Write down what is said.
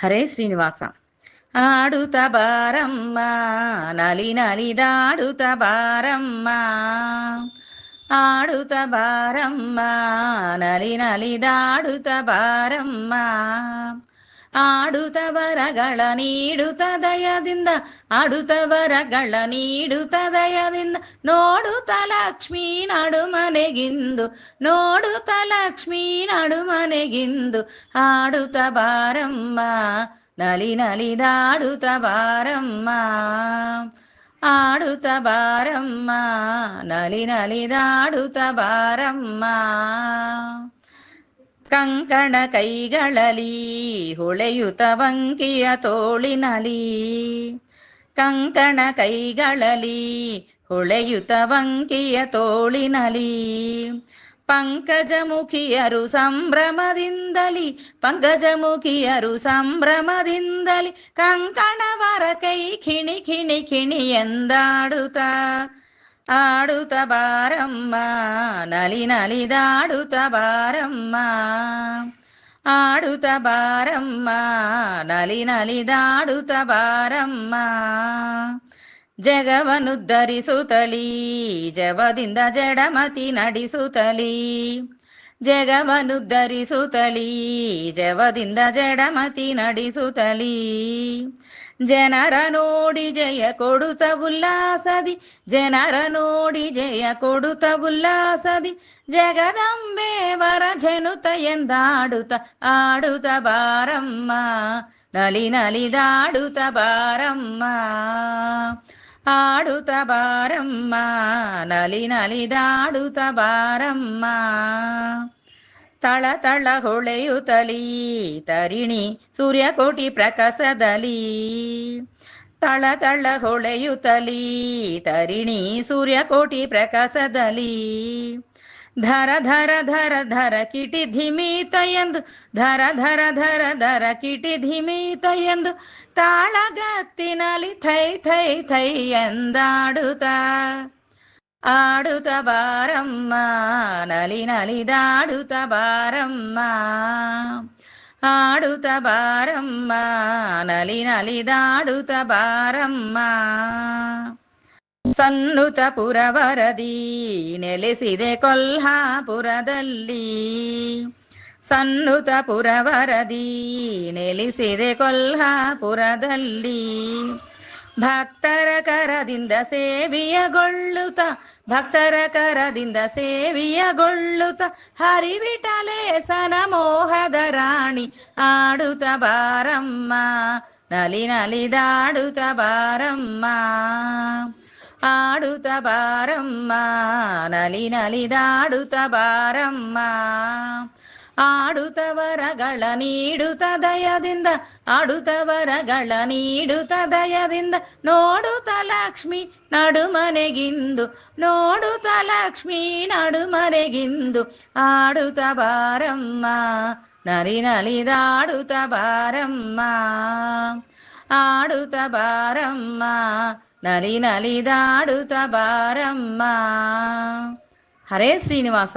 ಹರೇ ಶ್ರೀನಿವಾಸ. ಆಡುತ್ತ ಬಾರಮ್ಮ ನಲಿ ನಲಿದಾಡುತ್ತ ಬಾರಮ್ಮ, ಆಡುತ್ತ ಬಾರಮ್ಮ ನಲಿ ನಲಿದಾಡುತ್ತ ಬಾರಮ್ಮ, ಆಡುತ್ತ ವರಗಳ ನೀಡುತ್ತ ದಯದಿಂದ, ಆಡುತ್ತ ವರಗಳ ನೀಡುತ್ತ ದಯದಿಂದ, ನೋಡುತ್ತ ಲಕ್ಷ್ಮೀ ನಡುಮನೆಗಿಂದು, ನೋಡುತ್ತ ಲಕ್ಷ್ಮೀ ನಡುಮನೆಗಿಂದು, ಆಡುತ್ತ ಬಾರಮ್ಮ ನಲಿ ನಲಿದಾಡುತ್ತ ಬಾರಮ್ಮ, ಆಡುತ್ತ ಬಾರಮ್ಮ ನಲಿ ನಲಿದಾಡುತ್ತ ಬಾರಮ್ಮ. ಕಂಕಣ ಕೈಗಳಲ್ಲಿ ಹೊಳೆಯುತ ವಂಕಿಯ ತೋಳಿನಲಿ, ಕಂಕಣ ಕೈಗಳಲ್ಲಿ ಹೊಳೆಯುತ ವಂಕಿಯ ತೋಳಿನಲಿ, ಪಂಕಜಮುಖಿಯರು ಸಂಭ್ರಮದಿಂದಲಿ, ಪಂಕಜಮುಖಿಯರು ಸಂಭ್ರಮದಿಂದಲಿ, ಕಂಕಣವರ ಕೈ ಕಿಣಿ ಕಿಣಿ ಕಿಣಿ ಎಂದಾಡುತ್ತ, ಆಡುತ್ತ ಬಾರಮ್ಮ ನಲಿ ನಲಿದಾಡುತ್ತ ಬಾರಮ್ಮ, ಆಡುತ್ತ ಬಾರಮ್ಮ ನಲಿ ನಲಿದಾಡುತ್ತ ಬಾರಮ್ಮ. ಜಗವನುದ್ಧರಿಸುತ್ತಲೀ ಜವದಿಂದ ಜಡಮತಿ ನಡೆಸುತ್ತಲೀ, ಜಗವನುದ್ಧರಿಸುತ್ತಲೀ ಜವದಿಂದ ಜಡಮತಿ ನಡೆಸುತ್ತಲೀ, ಜನರ ನೋಡಿ ಜಯ ಕೊಡುತ್ತ ಉಲ್ಲಾಸದಿ, ಜನರ ನೋಡಿ ಜಯ ಕೊಡುತ್ತ ಉಲ್ಲಾಸದಿ, ಜಗದಂಬೆ ವರ ಜನುತ ಎಂದಾಡುತ್ತ, ಆಡುತ್ತ ಬಾರಮ್ಮ ನಲಿ ನಲಿದಾಡುತ್ತ ಬಾರಮ್ಮ, ಆಡುತ್ತ ಬಾರಮ್ಮ ನಲಿ ನಲಿದಾಡುತ್ತ ಬಾರಮ್ಮ. ತಳ ತಳ ಹೊಳೆಯುತ್ತಲೀ ತರಿಣಿ ಸೂರ್ಯಕೋಟಿ ಪ್ರಕಾಶದಲಿ, ತಳ ತಳ ಹೊಳೆಯುತ್ತಲೀ ತರಿಣಿ ಸೂರ್ಯಕೋಟಿ ಪ್ರಕಾಶದಲಿ, ಧರ ಧರ ಧರ ಧರ ಕಿಟಿ ಧಿಮೀತ ಎಂದು, ಧರ ಧರ ಧರ ಧರ ಕಿಟಿ ಧಿಮೀತ ಎಂದು, ತಾಳಗತ್ತಿನಲಿ ಥೈ ಥೈ ಥೈ ಎಂದಾಡುತ್ತ, ಆಡುತ್ತ ಬಾರಮ್ಮ ನಲಿ ನಲಿದಾಡುತ್ತ ಬಾರಮ್ಮ, ಆಡುತ್ತ ಬಾರಮ್ಮ ನಲಿ ನಲಿದಾಡುತ್ತ ಬಾರಮ್ಮ. ಸನ್ನುತ ಪುರವರದಿ ನೆಲೆಸಿದೆ ಕೊಲ್ಹಾಪುರದಲ್ಲಿ, ಸನ್ನುತ ಪುರವರದಿ ನೆಲೆಸಿದೆ ಕೊಲ್ಹಾಪುರದಲ್ಲಿ, ಭಕ್ತರ ಕರದಿಂದ ಸೇವಿಯಗೊಳ್ಳುತ್ತ, ಭಕ್ತರ ಕರದಿಂದ ಸೇವಿಯಗೊಳ್ಳುತ್ತ, ಹರಿವಿಠಲೇಸನ ಮೋಹದ ರಾಣಿ, ಆಡುತ್ತ ಬಾರಮ್ಮ ನಲಿ ನಲಿದಾಡುತ್ತ ಬಾರಮ್ಮ, ಆಡುತ್ತ ಬಾರಮ್ಮ ನಲಿ ನಲಿದಾಡುತ್ತ ಬಾರಮ್ಮ, ಆಡುತ್ತ ವರಗಳ ನೀಡುತ್ತ ದಯದಿಂದ, ಆಡುತ್ತ ವರಗಳ ನೀಡುತ್ತ ದಯದಿಂದ, ನೋಡುತ್ತ ಲಕ್ಷ್ಮೀ ನಡುಮನೆಗಿಂದು, ನೋಡುತ್ತ ಲಕ್ಷ್ಮೀ ನಡುಮನೆಗಿಂದು, ಆಡುತ್ತ ಬಾರಮ್ಮ ನಲಿ ನಲಿದಾಡುತ್ತ ಬಾರಮ್ಮ, ಆಡುತ್ತ ಬಾರಮ್ಮ ನಲಿ ನಲಿದಾಡುತ್ತ ಬಾರಮ್ಮ. ಹರೇ ಶ್ರೀನಿವಾಸ.